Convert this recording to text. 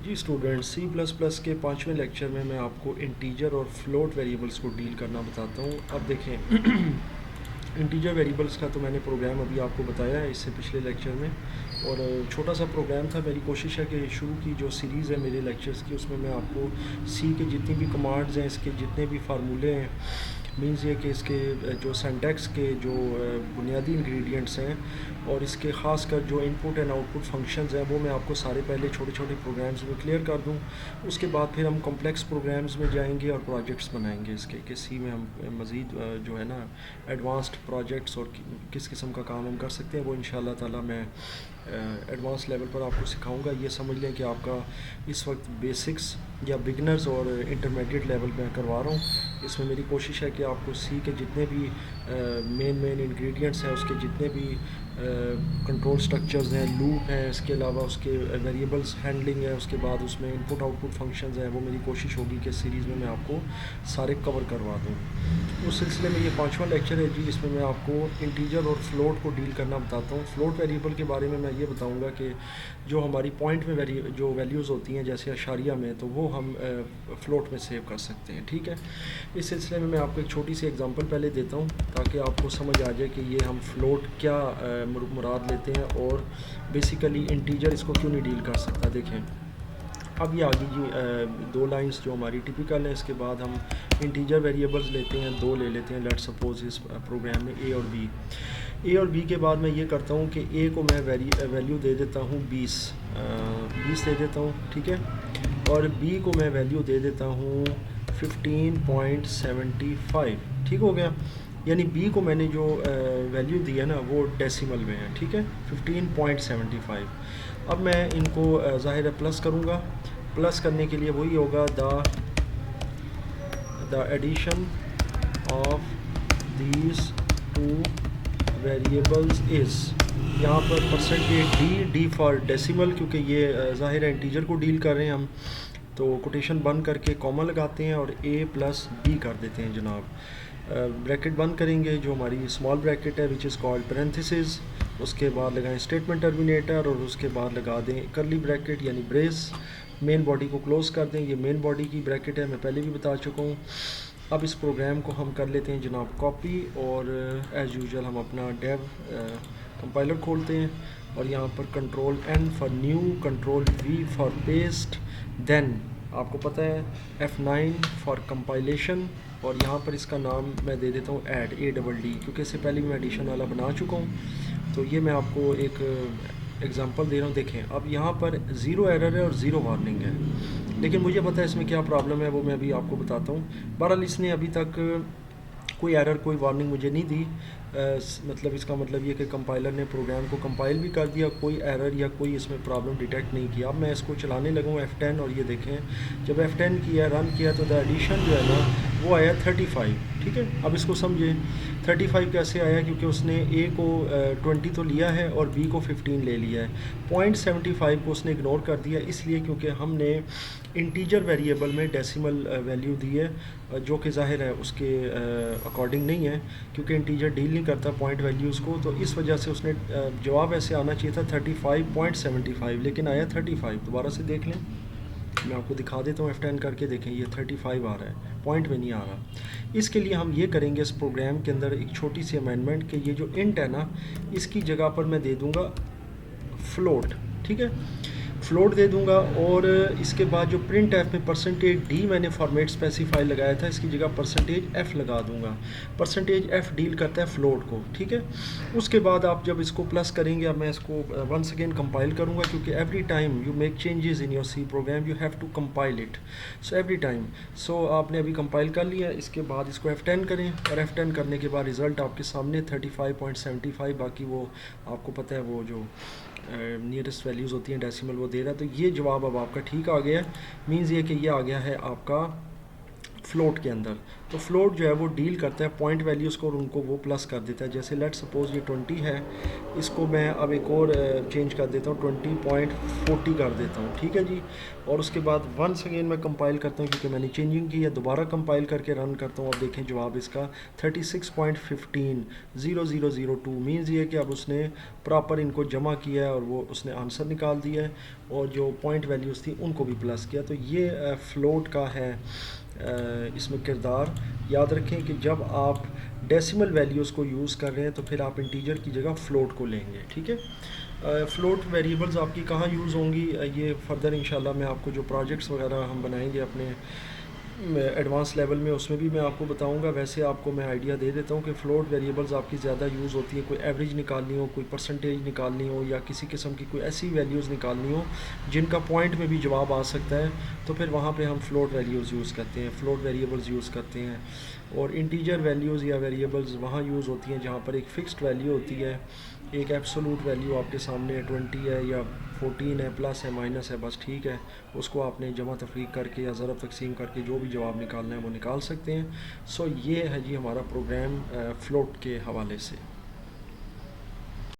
جی student, C plus plus کے 5ویں lecture میں آپ کو انٹیجر اور فلوٹ ویریبلس کو ڈیل کرنا بتاتا ہوں. اب دیکھیں انٹیجر ویریبلس کا تو میں نے پروگرام ابھی آپ کو بتایا ہے اس سے پچھلے لیکچر میں، اور چھوٹا سا پروگرام تھا. میری کوشش ہے کہ شروع کی جو سیریز ہے میرے لیکچرز کی، اس میں آپ کو سی کے جتنی بھی کمانڈز ہیں، اس کے جتنے بھی فارمولے ہیں، مینز یہ کہ اس کے جو سینٹیکس کے جو بنیادی انگریڈینٹس ہیں، اور اس کے خاص کر جو ان put and out put functions ہیں، وہ میں آپ کو سارے پہلے چھوٹے چھوٹے پروگرامز میں کلیئر کر دوں. اس کے بعد پھر ہم کمپلیکس پروگرامز میں جائیں گے اور پروجیکٹس بنائیں گے اس کے، کہ سی میں ہم مزید جو ہے نا ایڈوانسڈ پروجیکٹس اور کس قسم کا کام ہم کر سکتے ہیں، وہ ان شاء اللہ تعالیٰ میں ایڈوانس لیول پر آپ کو سکھاؤں گا. یہ سمجھ لیں کہ آپ کا اس وقت بیسکس یا بگنرز اور انٹرمیڈیٹ لیول میں کروا رہا ہوں. اس میں میری کوشش ہے کہ آپ کو سی کے جتنے بھی مین انگریڈینٹس ہیں، اس کے جتنے بھی کنٹرول سٹرکچرز ہیں، لوپ ہیں، اس کے علاوہ اس کے ویریبلس ہینڈلنگ ہے، اس کے بعد اس میں ان پٹ آؤٹ پٹ فنکشنز ہیں، وہ میری کوشش ہوگی کہ سیریز میں آپ کو سارے کور کروا دوں. اس سلسلے میں یہ 5واں لیکچر ہے جی، اس میں آپ کو انٹیجر اور فلوٹ کو ڈیل کرنا بتاتا ہوں. فلوٹ ویریبل کے بارے میں یہ بتاؤں گا کہ جو ہماری پوائنٹ میں جو ویلیوز ہوتی ہیں جیسے اشاریہ میں، تو وہ ہم فلوٹ میں سیو کر سکتے ہیں. ٹھیک ہے، اس سلسلے میں آپ کو ایک چھوٹی سی ایگزامپل پہلے دیتا ہوں تاکہ آپ کو سمجھ آ جائے کہ یہ ہم فلوٹ کیا مراد لیتے ہیں، اور بیسیکلی انٹیجر اس کو کیوں نہیں ڈیل کر سکتا. دیکھیں اب یہ آگے جی 2 لائنز جو ہماری ٹپیکل ہیں، اس کے بعد ہم انٹیجر ویریبلز لیتے ہیں، 2 لے لیتے ہیں. لیٹ سپوز اس پروگرام میں اے اور بی کے بعد میں یہ کرتا ہوں کہ اے کو میں ویلیو دے دیتا ہوں 20 دے دیتا ہوں. ٹھیک ہے، اور بی کو میں ویلیو دے دیتا ہوں 15.75. ٹھیک ہو گیا، یعنی بی کو میں نے جو ویلیو دی ہے نا وہ ڈیسیمل میں ہے. ٹھیک ہے، 15.75. اب میں ان کو ظاہر ہے پلس کروں گا. پلس کرنے کے لیے وہی ہوگا the addition of these two variables is, یہاں پر پرسنٹیج ڈی فار ڈیسیمل، کیونکہ یہ ظاہر ہے انٹیجر کو ڈیل کر رہے ہیں ہم، تو کوٹیشن بند کر کے کامہ لگاتے ہیں اور اے پلس بی کر دیتے ہیں جناب. بریکٹ بند کریں گے جو ہماری اسمال بریکٹ ہے وچ از کالڈ پیرنتھسز، اس کے بعد لگائیں اسٹیٹمنٹ ٹرمینیٹر، اور اس کے بعد لگا دیں کرلی بریکٹ یعنی بریس. مین باڈی کو کلوز کر دیں. یہ مین باڈی کی بریکٹ ہے، میں پہلے بھی بتا چکا ہوں. اب اس پروگرام کو ہم کر لیتے ہیں جناب کاپی، اور ایز یوزول ہم اپنا ڈیو کمپائلر کھولتے ہیں، اور یہاں پر control N for new, control V for paste, then آپ کو پتہ ہے F9 فار کمپائلیشن، اور یہاں پر اس کا نام میں دے دیتا ہوں ایڈ ADD، کیونکہ اس سے پہلے بھی میں ایڈیشن والا بنا چکا ہوں. تو یہ میں آپ کو ایک ایگزامپل دے رہا ہوں. دیکھیں اب یہاں پر 0 ایرر ہے اور 0 وارننگ ہے، لیکن مجھے پتہ ہے اس میں کیا پرابلم ہے، وہ میں ابھی آپ کو بتاتا ہوں. بہرحال اس نے ابھی تک کوئی ایرر کوئی وارننگ مجھے نہیں دی. مطلب اس کا مطلب یہ کہ کمپائلر نے پروگرام کو کمپائل بھی کر دیا، کوئی ایرر یا کوئی اس میں پرابلم ڈیٹیکٹ نہیں کیا. اب میں اس کو چلانے لگوں F10، اور یہ دیکھیں جب F10 کیا رن کیا تو دا ایڈیشن جو ہے نا وہ آیا 35. ٹھیک ہے، اب اس کو سمجھیں 35 کیسے آیا، کیونکہ اس نے اے کو 20 تو لیا ہے اور بی کو 15 لے لیا ہے. 0.75 کو اس نے اگنور کر دیا، اس لیے کیونکہ ہم نے انٹیجر ویریبل میں ڈیسیمل ویلیو دی ہے، جو کہ ظاہر ہے اس کے اکارڈنگ نہیں ہے، کیونکہ انٹیجر ڈیل نہیں کرتا پوائنٹ ویلیوز کو. تو اس وجہ سے اس نے جواب ایسے آنا چاہیے تھا 35.75، لیکن آیا 35. دوبارہ سے دیکھ لیں، میں آپ کو دکھا دیتا ہوں F10 کر کے. دیکھیں یہ 35 آ رہا ہے، پوائنٹ میں نہیں آ رہا. اس کے لیے ہم یہ کریں گے اس پروگرام کے اندر ایک چھوٹی سی امینڈمنٹ، کہ یہ جو انٹ ہے نا اس کی جگہ پر میں دے دوں گا فلوٹ. ٹھیک ہے، فلوٹ دے دوں گا، اور اس کے بعد جو پرنٹ ایف میں پرسنٹیج ڈی میں نے فارمیٹ اسپیسیفائی لگایا تھا، اس کی جگہ پرسنٹیج ایف لگا دوں گا. پرسنٹیج ایف ڈیل کرتا ہے فلوٹ کو. ٹھیک ہے، اس کے بعد آپ جب اس کو پلس کریں گے، اب میں اس کو ونس اگین کمپائل کروں گا، کیونکہ every time you make changes in your C program you have to compile it. So every time, so آپ نے ابھی کمپائل کر لیا. اس کے بعد اس کو F10 کریں، اور F10 کرنے کے بعد رزلٹ آپ کے سامنے 35.75. باقی وہ آپ کو پتہ ہے وہ جو نیئرسٹ ویلیوز ہوتی ہیں ڈیسیمل وہ دے رہا ہے. تو یہ جواب اب آپ کا ٹھیک آ گیا ہے. مینز یہ کہ یہ آ گیا ہے آپ کا فلوٹ کے اندر. تو فلوٹ جو ہے وہ ڈیل کرتا ہے پوائنٹ ویلیوز کو اور ان کو وہ پلس کر دیتا ہے. جیسے لیٹ سپوز یہ 20 ہے, اس کو میں اب ایک اور چینج کر دیتا ہوں, 20.40 کر دیتا ہوں, ٹھیک ہے جی. اور اس کے بعد ونس اگین میں کمپائل کرتا ہوں کیونکہ میں نے چینجنگ کی ہے, دوبارہ کمپائل کر کے رن کرتا ہوں. اب دیکھیں جواب اس کا 36.15 مینز یہ کہ اب اس نے پراپر ان کو جمع کیا ہے اور وہ اس نے آنسر نکال دیا ہے, اور جو پوائنٹ ویلیوز تھی ان کو بھی پلس کیا. تو یہ فلوٹ کا ہے اس میں کردار. یاد رکھیں کہ جب آپ ڈیسیمل ویلیوز کو یوز کر رہے ہیں تو پھر آپ انٹیجر کی جگہ فلوٹ کو لیں گے, ٹھیک ہے. فلوٹ ویریبلز آپ کی کہاں یوز ہوں گی, یہ فردر انشاءاللہ میں آپ کو جو پروجیکٹس وغیرہ ہم بنائیں گے اپنے ایڈوانس لیول میں اس میں بھی میں آپ کو بتاؤں گا. ویسے آپ کو میں آئیڈیا دے دیتا ہوں کہ فلوٹ ویریبلز آپ کی زیادہ یوز ہوتی ہیں, کوئی ایوریج نکالنی ہو, کوئی پرسنٹیج نکالنی ہو, یا کسی قسم کی کوئی ایسی ویلیوز نکالنی ہو جن کا پوائنٹ میں بھی جواب آ سکتا ہے, تو پھر وہاں پہ ہم فلوٹ ویلیوز یوز کرتے ہیں, فلوٹ ویریبلز یوز کرتے ہیں. اور انٹیجر ویلیوز یا ویریبلز وہاں یوز ہوتی ہیں جہاں پر ایک فکسڈ ویلیو ہوتی ہے, ایک ایبسولوٹ ویلیو آپ کے سامنے 20 ہے یا 14 ہے, پلس ہے مائنس ہے, بس ٹھیک ہے. اس کو آپ نے جمع تفریق کر کے یا ضرب تقسیم کر کے جو بھی جواب نکالنا ہے وہ نکال سکتے ہیں. سو یہ ہے جی ہمارا پروگرام فلوٹ کے حوالے سے.